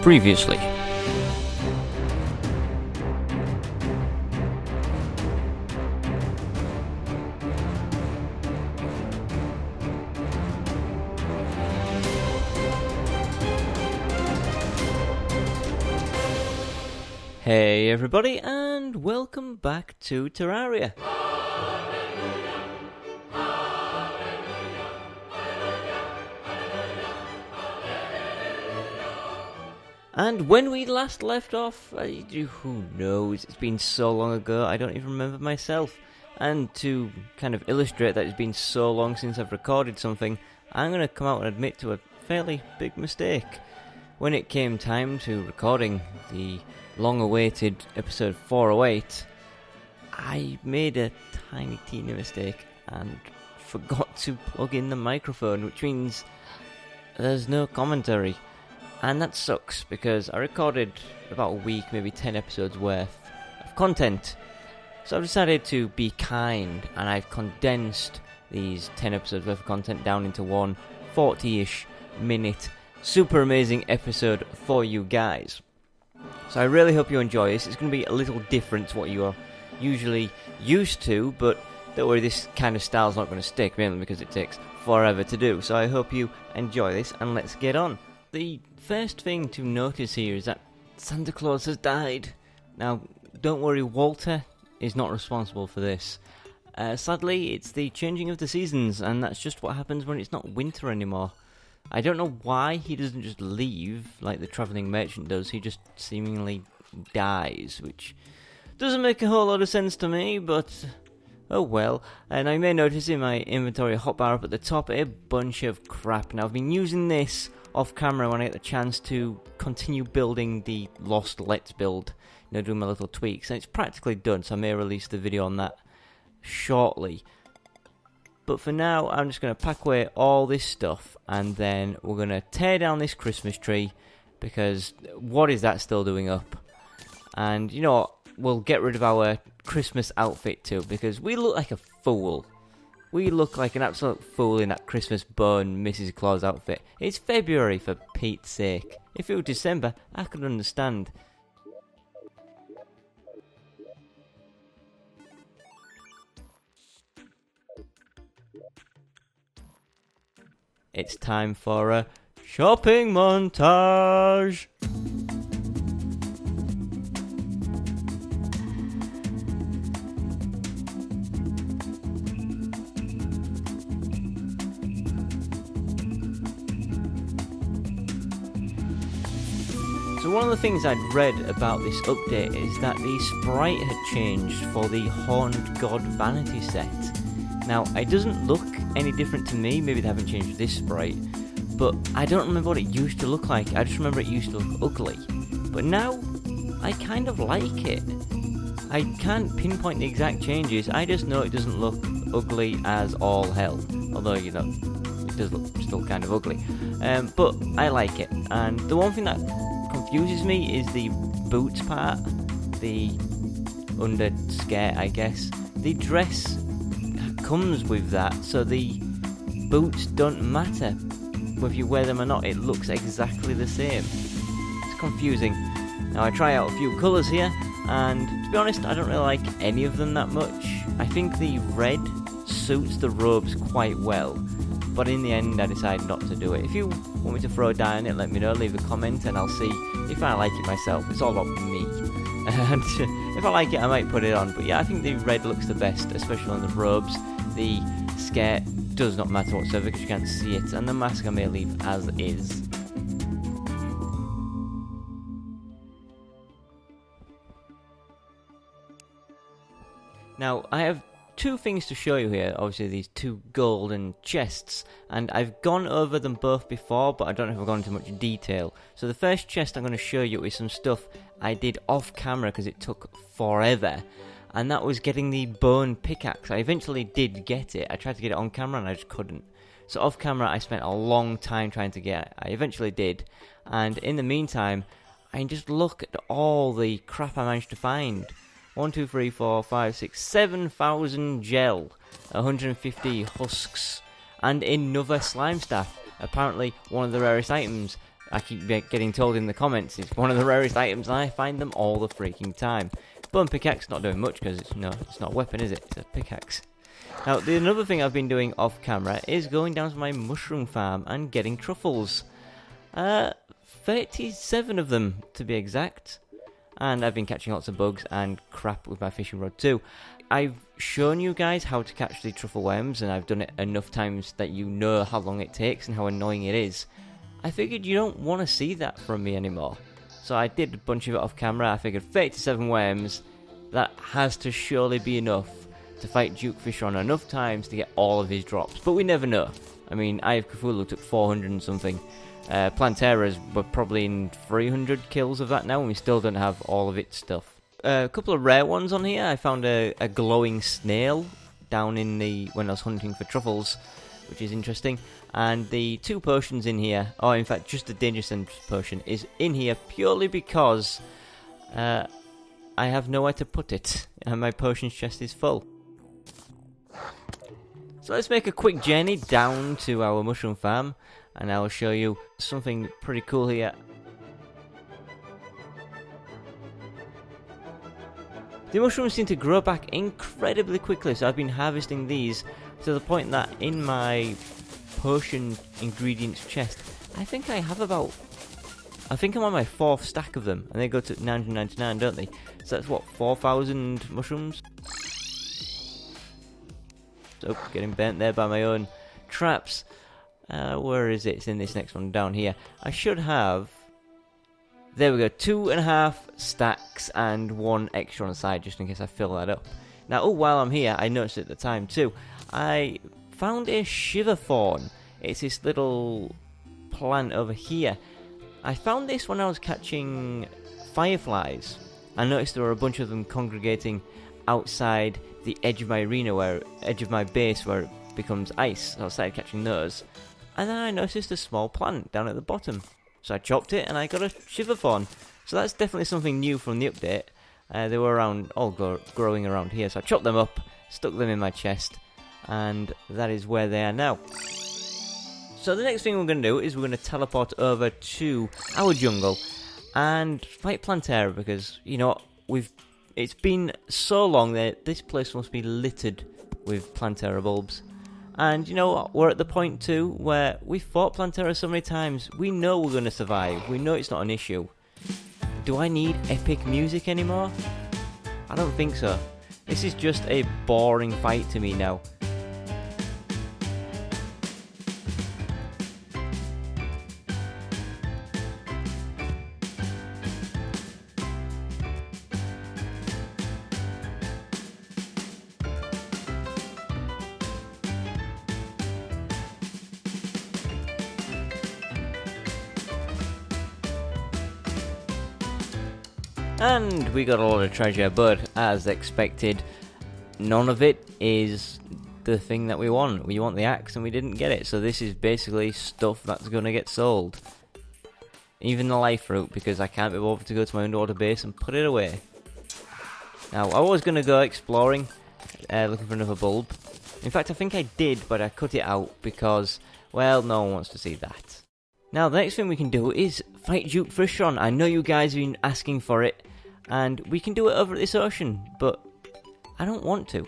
Previously. Hey everybody, and welcome back to Terraria. And when we last left off, who knows, it's been so long ago, I don't even remember myself. And to kind of illustrate that it's been so long since I've recorded something, I'm going to come out and admit to a fairly big mistake. When it came time to recording the long-awaited episode 408, I made a teeny mistake and forgot to plug in the microphone, which means there's no commentary. And that sucks, because I recorded about a week, maybe 10 episodes worth of content. So I've decided to be kind, and I've condensed these 10 episodes worth of content down into one 40-ish minute super amazing episode for you guys. So I really hope you enjoy this. It's going to be a little different to what you are usually used to, but don't worry, this kind of style's not going to stick, mainly because it takes forever to do. So I hope you enjoy this, and let's get on. The first thing to notice here is that Santa Claus has died. Now, don't worry, Walter is not responsible for this. Sadly, it's the changing of the seasons, and that's just what happens when it's not winter anymore. I don't know why he doesn't just leave like the travelling merchant does. He just seemingly dies, which doesn't make a whole lot of sense to me, but oh well. And I may notice in my inventory hotbar up at the top a bunch of crap. Now, I've been using this off camera when I get the chance to continue building the Lost Let's build, doing my little tweaks, and it's practically done, so I may release the video on that shortly. But for now, I'm just going to pack away all this stuff, and then we're going to tear down this Christmas tree, because what is that still doing up? And you know what, we'll get rid of our Christmas outfit too, because we look like a fool. We look like an absolute fool in that Christmas bun Mrs. Claus outfit. It's February, for Pete's sake. If it were December, I could understand. It's time for a shopping montage! So one of the things I'd read about this update is that the sprite had changed for the Horned God Vanity set. Now, it doesn't look any different to me, maybe they haven't changed this sprite, but I don't remember what it used to look like. I just remember it used to look ugly. But now, I kind of like it. I can't pinpoint the exact changes, I just know it doesn't look ugly as all hell. Although, it does look still kind of ugly. But I like it. And the one thing that confuses me is the boots part, the under skirt, I guess. The dress comes with that, so the boots don't matter whether you wear them or not. It looks exactly the same. It's confusing. Now, I try out a few colours here, and to be honest, I don't really like any of them that much. I think the red suits the robes quite well, but in the end I decided not to do it. If you want me to throw down it, let me know, leave a comment, and I'll see if I like it myself. It's all about me. And if I like it, I might put it on. But yeah, I think the red looks the best, especially on the robes. The skirt does not matter whatsoever because you can't see it, and the mask I may leave as is. Now, I have two things to show you here. Obviously, these two golden chests, and I've gone over them both before, but I don't know if I've gone into much detail. So the first chest I'm going to show you is some stuff I did off camera because it took forever, and that was getting the bone pickaxe. I eventually did get it. I tried to get it on camera and I just couldn't. So off camera I spent a long time trying to get it. I eventually did, and in the meantime I just look at all the crap I managed to find. 1, 2, 3, 4, 5, 6, 7,000 gel, 150 husks, and another slime staff, apparently one of the rarest items. I keep getting told in the comments it's one of the rarest items, and I find them all the freaking time. Bone pickaxe not doing much because it's not a weapon, is it? It's a pickaxe. Now, another thing I've been doing off camera is going down to my mushroom farm and getting truffles. 37 of them to be exact. And I've been catching lots of bugs and crap with my fishing rod too. I've shown you guys how to catch the truffle worms, and I've done it enough times that you know how long it takes and how annoying it is. I figured you don't want to see that from me anymore. So I did a bunch of it off camera. I figured 37 worms, that has to surely be enough to fight Duke Fishron enough times to get all of his drops. But we never know. I mean, Eye of Cthulhu took 400 and something. Plantera's were probably in 300 kills of that now, and we still don't have all of its stuff. A couple of rare ones on here. I found a glowing snail down in when I was hunting for truffles, which is interesting. And the 2 potions in here, or in fact just the Danger Sense potion, is in here purely because I have nowhere to put it, and my potions chest is full. So let's make a quick journey down to our mushroom farm, and I will show you something pretty cool here. The mushrooms seem to grow back incredibly quickly, so I've been harvesting these to the point that in my potion ingredients chest, I think I'm on my 4th stack of them, and they go to 999, don't they? So that's what, 4,000 mushrooms? Oh, getting bent there by my own traps. Where is it? It's in this next one down here. I should have... There we go, 2.5 stacks and 1 extra on the side, just in case I fill that up. Now, while I'm here, I noticed at the time too, I found a shiver fawn. It's this little plant over here. I found this when I was catching fireflies. I noticed there were a bunch of them congregating outside the edge of my arena, edge of my base where it becomes ice. So I started catching those. And then I noticed a small plant down at the bottom. So I chopped it and I got a shiver fawn. So that's definitely something new from the update. They were all growing around here. So I chopped them up, stuck them in my chest, and that is where they are now. So the next thing we're going to do is we're going to teleport over to our jungle and fight Plantera, because, you know, it's been so long that this place must be littered with Plantera bulbs. And you know what, we're at the point too where we've fought Plantera so many times, we know we're going to survive, we know it's not an issue. Do I need epic music anymore? I don't think so. This is just a boring fight to me now. And we got a lot of treasure, but as expected, none of it is the thing that we want. We want the axe and we didn't get it, so this is basically stuff that's going to get sold. Even the life fruit, because I can't be bothered to go to my underwater base and put it away. Now, I was going to go exploring, looking for another bulb. In fact, I think I did, but I cut it out because, well, no one wants to see that. Now, the next thing we can do is fight Duke Fishron. I know you guys have been asking for it, and we can do it over at this ocean, but I don't want to.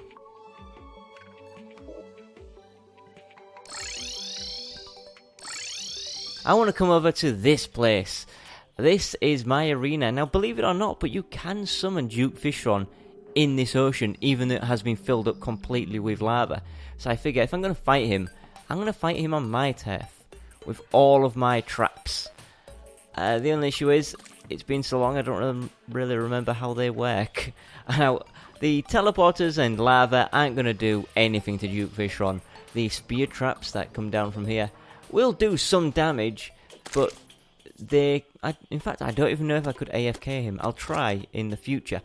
I want to come over to this place. This is my arena. Now, believe it or not, but you can summon Duke Fishron in this ocean, even though it has been filled up completely with lava. So I figure if I'm going to fight him, I'm going to fight him on my turf, with all of my traps. The only issue is, it's been so long I don't really remember how they work. Now, the teleporters and lava aren't going to do anything to Duke Fishron. The spear traps that come down from here will do some damage, but in fact, I don't even know if I could AFK him. I'll try in the future.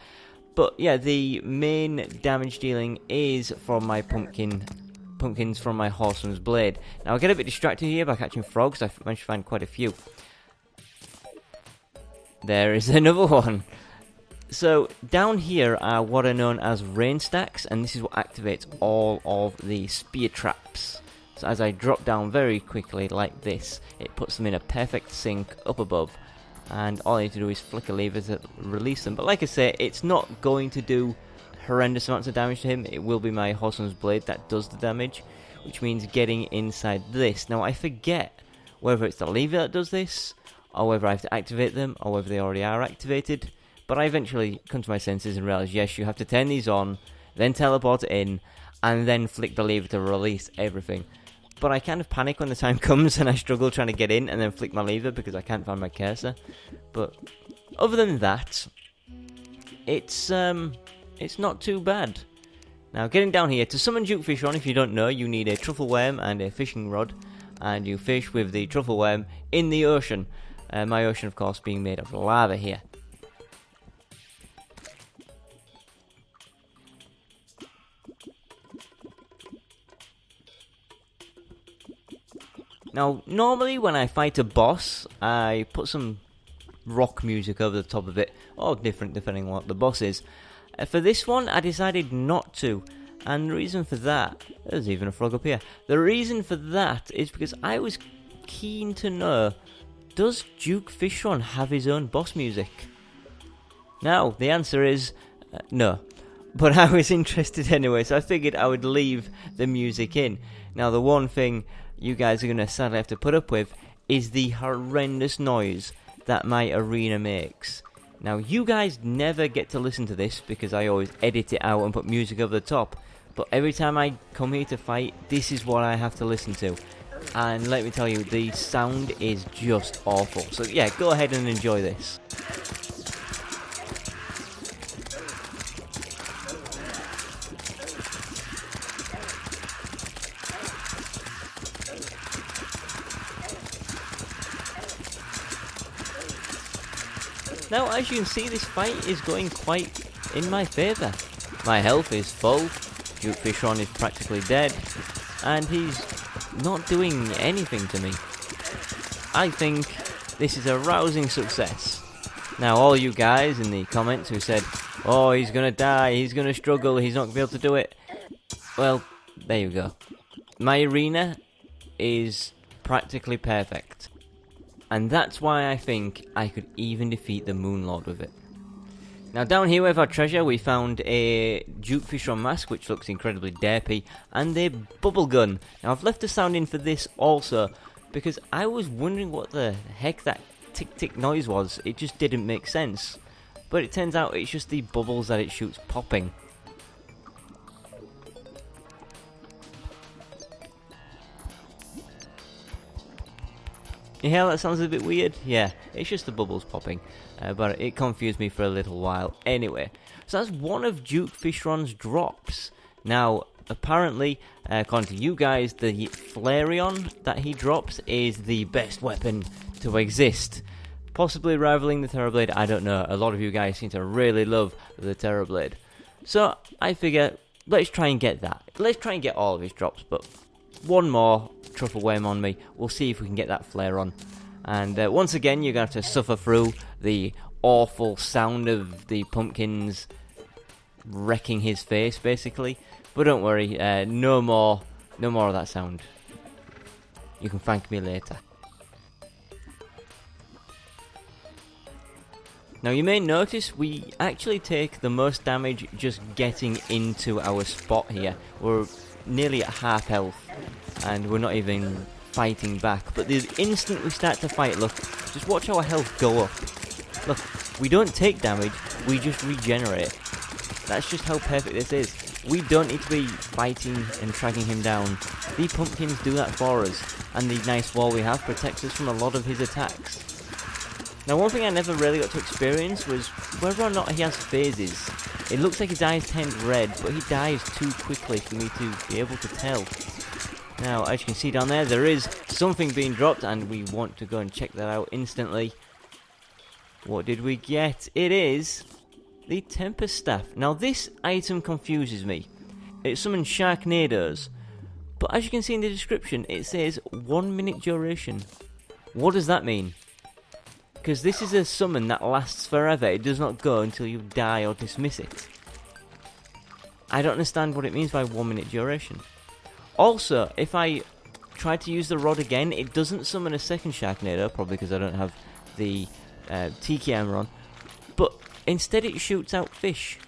But yeah, the main damage dealing is from my pumpkins from my horseman's blade. Now I get a bit distracted here by catching frogs. I managed to find quite a few. There is another one. So down here are what are known as rain stacks, and this is what activates all of the spear traps. So as I drop down very quickly like this, it puts them in a perfect sync up above. And all I need to do is flick a lever to release them. But like I say, it's not going to do horrendous amounts of damage to him. It will be my Hossum's Blade that does the damage, which means getting inside this. Now I forget whether it's the lever that does this, or whether I have to activate them, or whether they already are activated. But I eventually come to my senses and realise, yes, you have to turn these on, then teleport in, and then flick the lever to release everything. But I kind of panic when the time comes and I struggle trying to get in and then flick my lever because I can't find my cursor. But other than that, it's not too bad. Now getting down here, to summon Duke Fishron, if you don't know, you need a truffle worm and a fishing rod. And you fish with the truffle worm in the ocean. My ocean, of course, being made of lava here. Now, normally when I fight a boss, I put some rock music over the top of it, or different depending on what the boss is. For this one, I decided not to, and the reason for that, there's even a frog up here. The reason for that is because I was keen to know, does Duke Fishron have his own boss music? Now, the answer is no. But I was interested anyway, so I figured I would leave the music in. Now, the one thing you guys are going to sadly have to put up with is the horrendous noise that my arena makes. Now, you guys never get to listen to this because I always edit it out and put music over the top. But every time I come here to fight, this is what I have to listen to. And let me tell you, the sound is just awful. So yeah, go ahead and enjoy this. Now, as you can see, this fight is going quite in my favour. My health is full, Duke Fishron is practically dead, and he's not doing anything to me. I think this is a rousing success. Now, all you guys in the comments who said, oh, he's gonna die, he's gonna struggle, he's not gonna be able to do it. Well, there you go. My arena is practically perfect. And that's why I think I could even defeat the Moon Lord with it. Now down here with our treasure, we found a Duke Fishron mask, which looks incredibly derpy, and a bubble gun. Now I've left the sound in for this also, because I was wondering what the heck that tick-tick noise was. It just didn't make sense. But it turns out it's just the bubbles that it shoots popping. Yeah, that sounds a bit weird. Yeah, it's just the bubbles popping. But it confused me for a little while anyway. So that's one of Duke Fishron's drops. Now, apparently, according to you guys, the Flareon that he drops is the best weapon to exist. Possibly rivaling the Terrorblade, I don't know. A lot of you guys seem to really love the Terrorblade. So, I figure, let's try and get that. Let's try and get all of his drops, but one more truffle worm on me. We'll see if we can get that flare on. And once again, you're going to have to suffer through the awful sound of the pumpkins wrecking his face, basically. But don't worry, no more of that sound. You can thank me later. Now you may notice we actually take the most damage just getting into our spot here. We're nearly at half health, and we're not even fighting back. But the instant we start to fight, look, just watch our health go up. Look, we don't take damage, we just regenerate. That's just how perfect this is. We don't need to be fighting and tracking him down. The pumpkins do that for us, and the nice wall we have protects us from a lot of his attacks. Now, one thing I never really got to experience was whether or not he has phases. It looks like his eyes tend red, but he dies too quickly for me to be able to tell. Now, as you can see down there, there is something being dropped, and we want to go and check that out instantly. What did we get? It is the Tempest Staff. Now, this item confuses me. It summons Sharknadoes, but as you can see in the description, it says 1 minute duration. What does that mean? Because this is a summon that lasts forever. It does not go until you die or dismiss it. I don't understand what it means by 1 minute duration. Also, if I tried to use the rod again. It doesn't summon a second Sharknado, probably because I don't have the Tiki armor on. But instead it shoots out fish.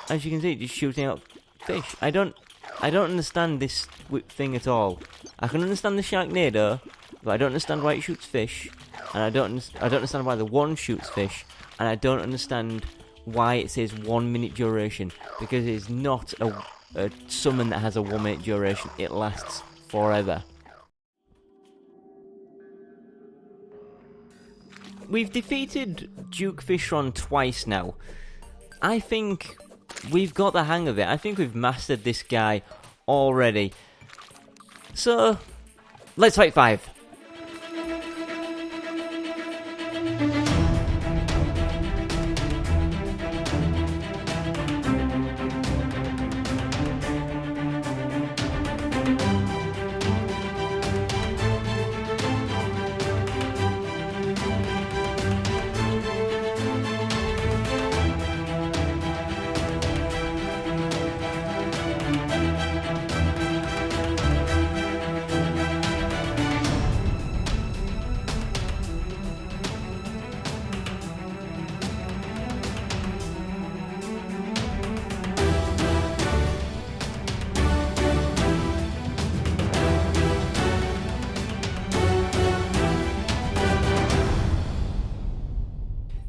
As you can see, it's just shooting out fish. I don't understand this thing at all. I can understand the Sharknado, but I don't understand why it shoots fish, and I don't understand why the one shoots fish, and I don't understand why it says 1 minute duration, because it's not a summon that has a 1 minute duration. It lasts forever. We've defeated Duke Fishron twice now. I think we've got the hang of it. I think we've mastered this guy already. So, let's fight 5.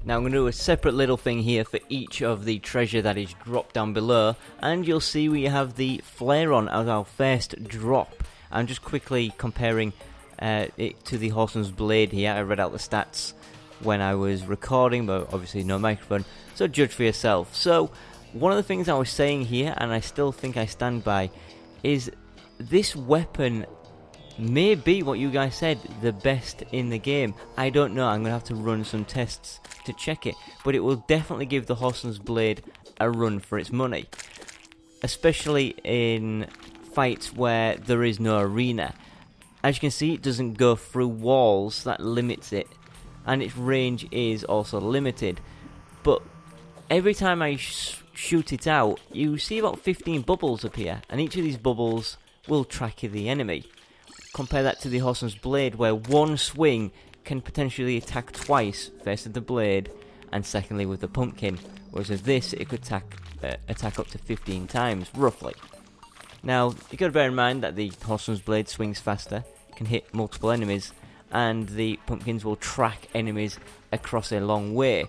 Now I'm going to do a separate little thing here for each of the treasure that is dropped down below, and you'll see we have the Fishron as our first drop. I'm just quickly comparing it to the Horseman's Blade here. I read out the stats when I was recording, but obviously no microphone, so judge for yourself. So one of the things I was saying here, and I still think I stand by, is this weapon may be what you guys said, the best in the game. I don't know, I'm going to have to run some tests to check it, but it will definitely give the Horseman's Blade a run for its money, especially in fights where there is no arena. As you can see, it doesn't go through walls, that limits it, and its range is also limited, but every time I shoot it out, you see about 15 bubbles appear, and each of these bubbles will track the enemy. Compare that to the Horseman's Blade, where one swing can potentially attack twice, first with the blade, and secondly with the pumpkin, whereas with this, it could attack up to 15 times, roughly. Now, you've got to bear in mind that the Horseman's Blade swings faster, can hit multiple enemies, and the pumpkins will track enemies across a long way.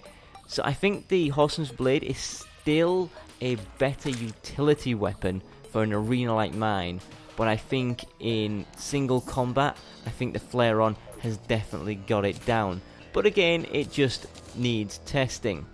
So I think the Horseman's Blade is still a better utility weapon for an arena like mine, but I think in single combat, I think the Fishron has definitely got it down. But again, it just needs testing.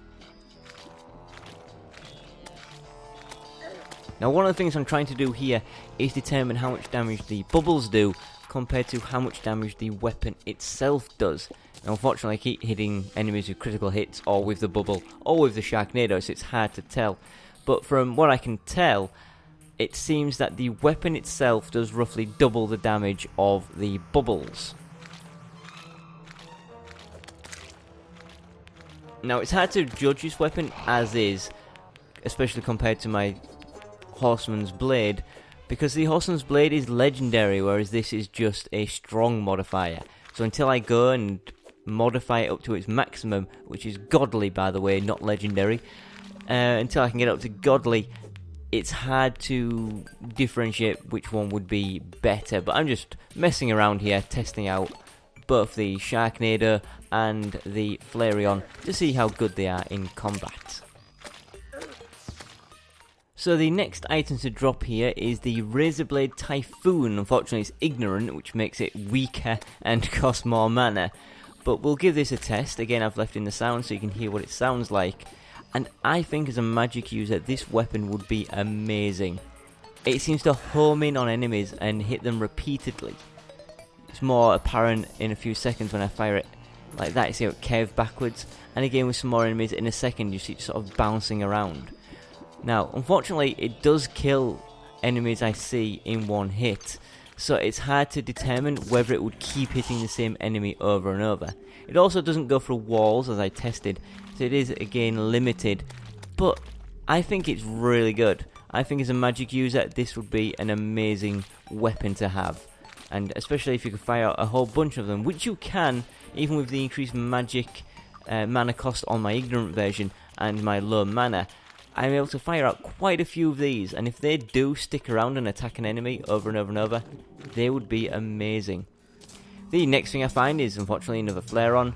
Now, one of the things I'm trying to do here is determine how much damage the bubbles do compared to how much damage the weapon itself does. Now, unfortunately, I keep hitting enemies with critical hits, or with the bubble, or with the Sharknado, so it's hard to tell. But from what I can tell, it seems that the weapon itself does roughly double the damage of the bubbles. Now, it's hard to judge this weapon as is, especially compared to my Horseman's Blade, because the Horseman's Blade is legendary, whereas this is just a strong modifier. So until I go and modify it up to its maximum, which is godly, by the way, not legendary, until I can get up to godly, it's hard to differentiate which one would be better. But I'm just messing around here, testing out both the Sharknado and the Fishron to see how good they are in combat. So the next item to drop here is the Razorblade Typhoon. Unfortunately, it's ignorant, which makes it weaker and costs more mana. But we'll give this a test. Again, I've left in the sound so you can hear what it sounds like. And I think as a magic user, this weapon would be amazing. It seems to home in on enemies and hit them repeatedly. It's more apparent in a few seconds when I fire it like that. You see how it curves backwards. And again with some more enemies, in a second you see it sort of bouncing around. Now, unfortunately, it does kill enemies I see in one hit. So it's hard to determine whether it would keep hitting the same enemy over and over. It also doesn't go through walls, as I tested, so it is again limited, but I think it's really good. I think as a magic user, this would be an amazing weapon to have. And especially if you could fire out a whole bunch of them, which you can, even with the increased magic mana cost on my ignorant version and my low mana, I'm able to fire out quite a few of these, and if they do stick around and attack an enemy over and over and over, they would be amazing. The next thing I find is, unfortunately, another Flareon,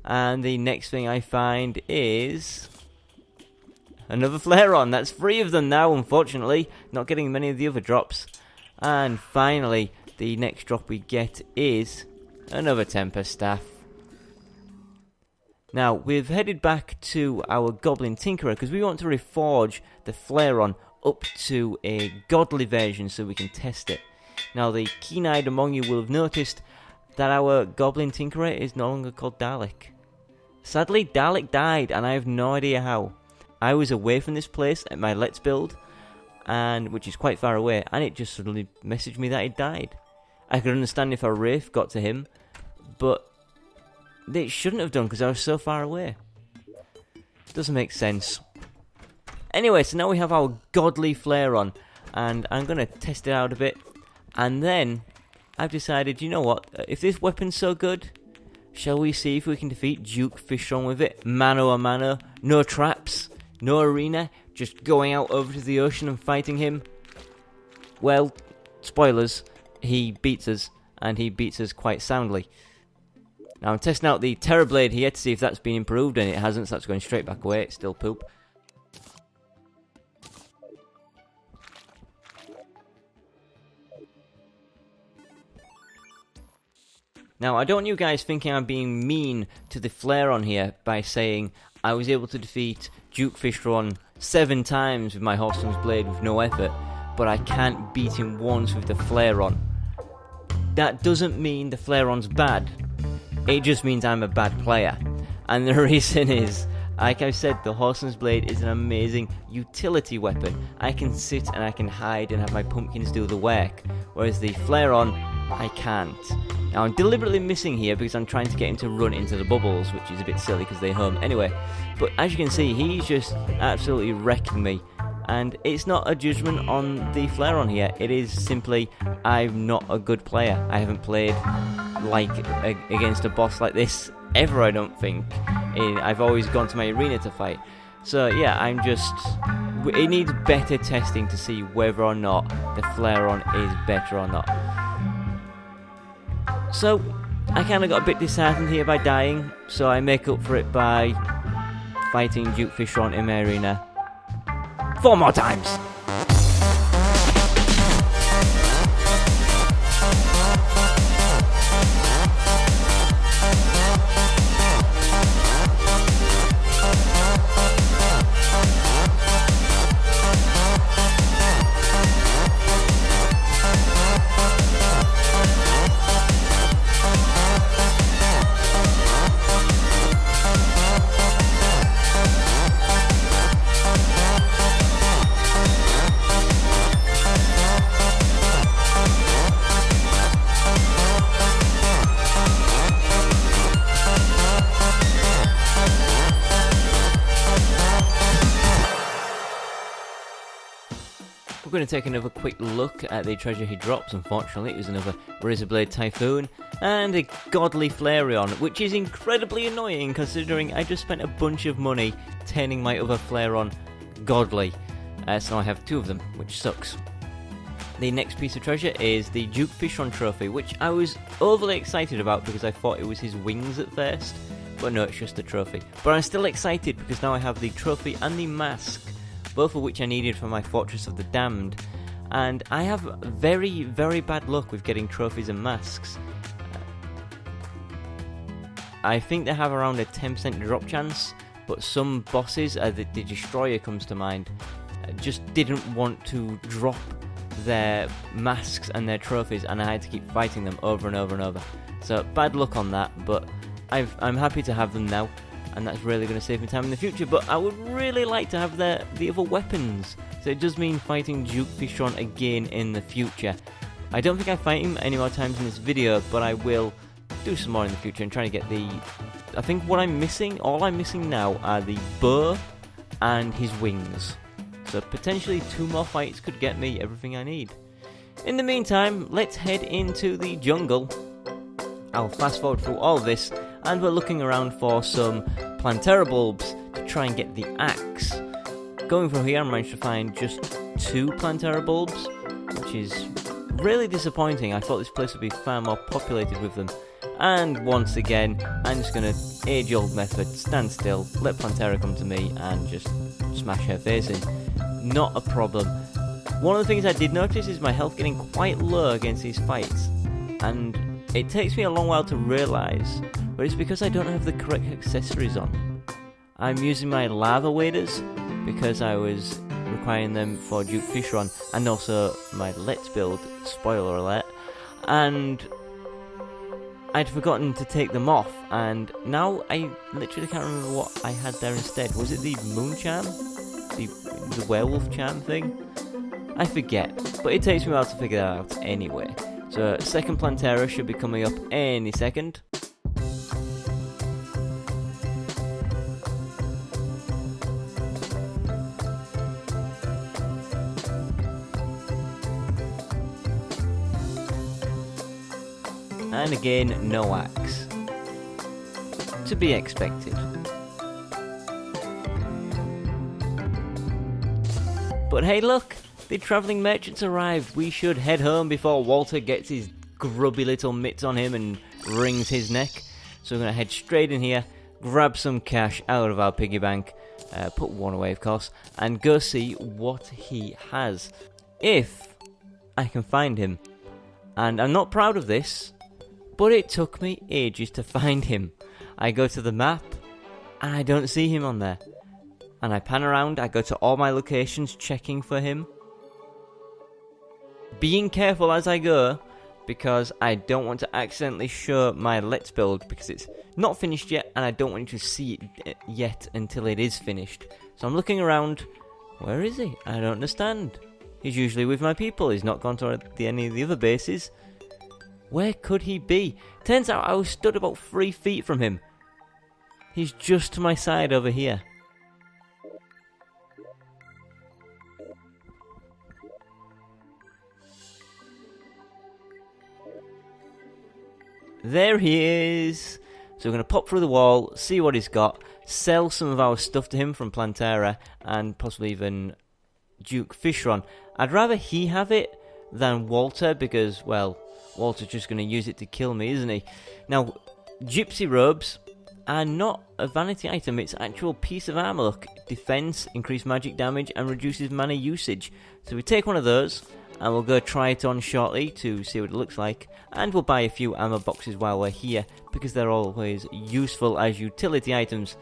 and the next thing I find is another Flareon. That's 3 of them now, unfortunately, not getting many of the other drops. And finally, the next drop we get is another Tempest Staff. Now, we've headed back to our Goblin Tinkerer because we want to reforge the Flareon up to a godly version so we can test it. Now, the keen-eyed among you will have noticed that our Goblin Tinkerer is no longer called Dalek. Sadly, Dalek died, and I have no idea how. I was away from this place at my Let's Build, and which is quite far away, and it just suddenly messaged me that he died. I could understand if a wraith got to him, but it shouldn't have done because I was so far away. Doesn't make sense. Anyway, so now we have our godly Flareon, and I'm going to test it out a bit. And then I've decided, you know what, if this weapon's so good, shall we see if we can defeat Duke Fishron with it? Mano a mano, no traps, no arena, just going out over to the ocean and fighting him. Well, spoilers, he beats us, and he beats us quite soundly. Now I'm testing out the Terra Blade here to see if that's been improved, and it hasn't, so that's going straight back away. It's still poop. Now, I don't want you guys thinking I'm being mean to the Flareon here by saying I was able to defeat Duke Fishron 7 times with my Horseman's Blade with no effort, but I can't beat him once with the Flareon. That doesn't mean the Flareon's bad. It just means I'm a bad player. And the reason is, like I said, the Horseman's Blade is an amazing utility weapon. I can sit and I can hide and have my pumpkins do the work, whereas the Flareon, I can't. Now I'm deliberately missing here because I'm trying to get him to run into the bubbles, which is a bit silly because they home anyway. But as you can see, he's just absolutely wrecking me. And it's not a judgment on the Flareon here, it is simply I'm not a good player. I haven't played like against a boss like this ever, I don't think. I've always gone to my arena to fight. So yeah, it needs better testing to see whether or not the Flareon is better or not. So I kind of got a bit disheartened here by dying, so I make up for it by fighting Duke Fishron in my arena 4 more times. We're going to take another quick look at the treasure he drops. Unfortunately, it was another Razorblade Typhoon and a godly Flareon, which is incredibly annoying considering I just spent a bunch of money turning my other Flareon godly. So I have 2 of them, which sucks. The next piece of treasure is the Duke Fishron trophy, which I was overly excited about because I thought it was his wings at first, but no, it's just a trophy. But I'm still excited because now I have the trophy and the mask, both of which I needed for my Fortress of the Damned, and I have very, very bad luck with getting trophies and masks. I think they have around a 10% drop chance, but some bosses, the Destroyer comes to mind, just didn't want to drop their masks and their trophies, and I had to keep fighting them over and over and over. So bad luck on that, but I'm happy to have them now, and that's really going to save me time in the future. But I would really like to have the other weapons, so it does mean fighting Duke Fishron again in the future. I don't think I fight him any more times in this video, but I will do some more in the future and try to get I think what I'm missing, all I'm missing now are the bow and his wings. so potentially 2 more fights could get me everything I need. In the meantime, let's head into the jungle. I'll fast forward through all of this, and we're looking around for some Plantera bulbs to try and get the axe. Going through here, I managed to find just 2 Plantera bulbs, which is really disappointing. I thought this place would be far more populated with them. And once again, I'm just going to age-old method, stand still, let Plantera come to me, and just smash her face in. Not a problem. One of the things I did notice is my health getting quite low against these fights, and it takes me a long while to realise, but it's because I don't have the correct accessories on. I'm using my lava waders because I was requiring them for Duke Fishron, and also my Let's Build, spoiler alert, and I'd forgotten to take them off, and now I literally can't remember what I had there instead. Was it the moon charm? The werewolf charm thing? I forget, but it takes me a while to figure that out anyway. So, second Plantera should be coming up any second. And again, no axe. To be expected. But hey look! The travelling merchant's arrived. We should head home before Walter gets his grubby little mitts on him and wrings his neck. So we're going to head straight in here, grab some cash out of our piggy bank, put one away of course, and go see what he has. If I can find him. And I'm not proud of this, but it took me ages to find him. I go to the map, and I don't see him on there. And I pan around, I go to all my locations checking for him. Being careful as I go, because I don't want to accidentally show my Let's Build, because it's not finished yet, and I don't want you to see it yet until it is finished. So I'm looking around. Where is he? I don't understand. He's usually with my people. He's not gone to any of the other bases. Where could he be? Turns out I was stood about 3 feet from him. He's just to my side over here. There he is! So we're going to pop through the wall, see what he's got, sell some of our stuff to him from Plantera, and possibly even Duke Fishron. I'd rather he have it than Walter, because, well, Walter's just going to use it to kill me, isn't he? Now, gypsy robes are not a vanity item, it's an actual piece of armor. Look, defense, increased magic damage, and reduces mana usage. So we take one of those, and we'll go try it on shortly to see what it looks like, and we'll buy a few ammo boxes while we're here, because they're always useful as utility items.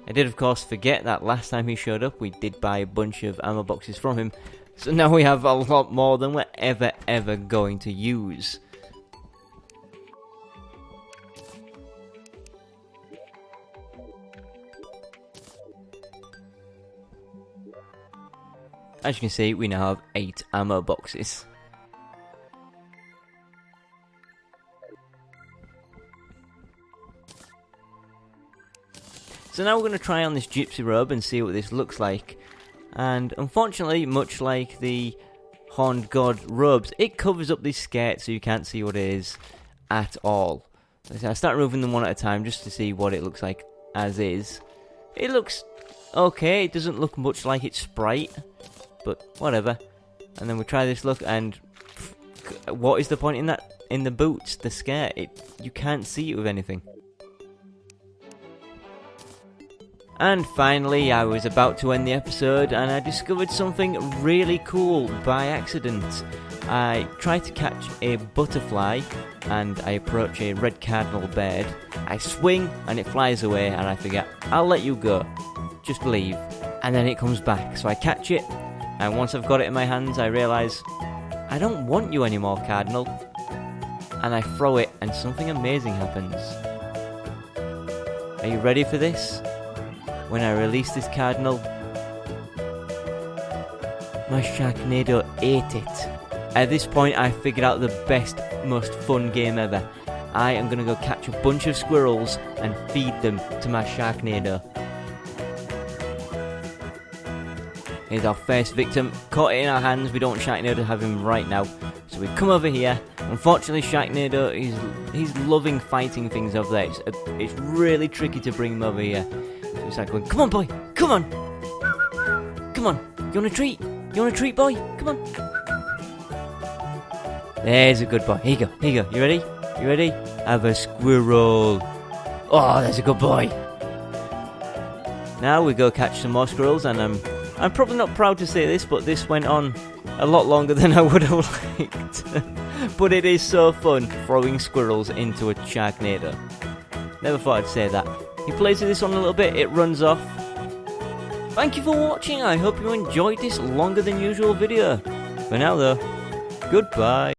I did of course forget that last time he showed up we did buy a bunch of ammo boxes from him, so now we have a lot more than we're ever going to use. As you can see, we now have 8 ammo boxes. So now we're going to try on this gypsy robe and see what this looks like. And unfortunately, much like the Horned God robes, it covers up this skirt so you can't see what it is at all. So I start removing them one at a time just to see what it looks like as is. It looks okay, it doesn't look much like its sprite, but whatever. And then we try this look, and what is the point in that? In the boots, the skirt, you can't see it with anything. And finally, I was about to end the episode, and I discovered something really cool by accident. I tried to catch a butterfly, and I approach a red cardinal bird. I swing, and it flies away, and I forget, I'll let you go. Just leave. And then it comes back, so I catch it, and once I've got it in my hands, I realise, I don't want you anymore, Cardinal. And I throw it, and something amazing happens. Are you ready for this? When I release this Cardinal, my Sharknado ate it. At this point, I figured out the best, most fun game ever. I am going to go catch a bunch of squirrels and feed them to my Sharknado. Here's our first victim. Caught it in our hands. We don't want Sharknado to have him right now. So we come over here. Unfortunately, Sharknado, he's loving fighting things over there. It's really tricky to bring him over here. So it's like going, come on, boy. Come on. Come on. You want a treat? You want a treat, boy? Come on. There's a good boy. Here you go. Here you go. You ready? You ready? Have a squirrel. Oh, there's a good boy. Now we go catch some more squirrels, and I'm probably not proud to say this, but this went on a lot longer than I would have liked. But it is so fun throwing squirrels into a Sharknado. Never thought I'd say that. He plays with this one a little bit, it runs off. Thank you for watching. I hope you enjoyed this longer than usual video. For now though, goodbye.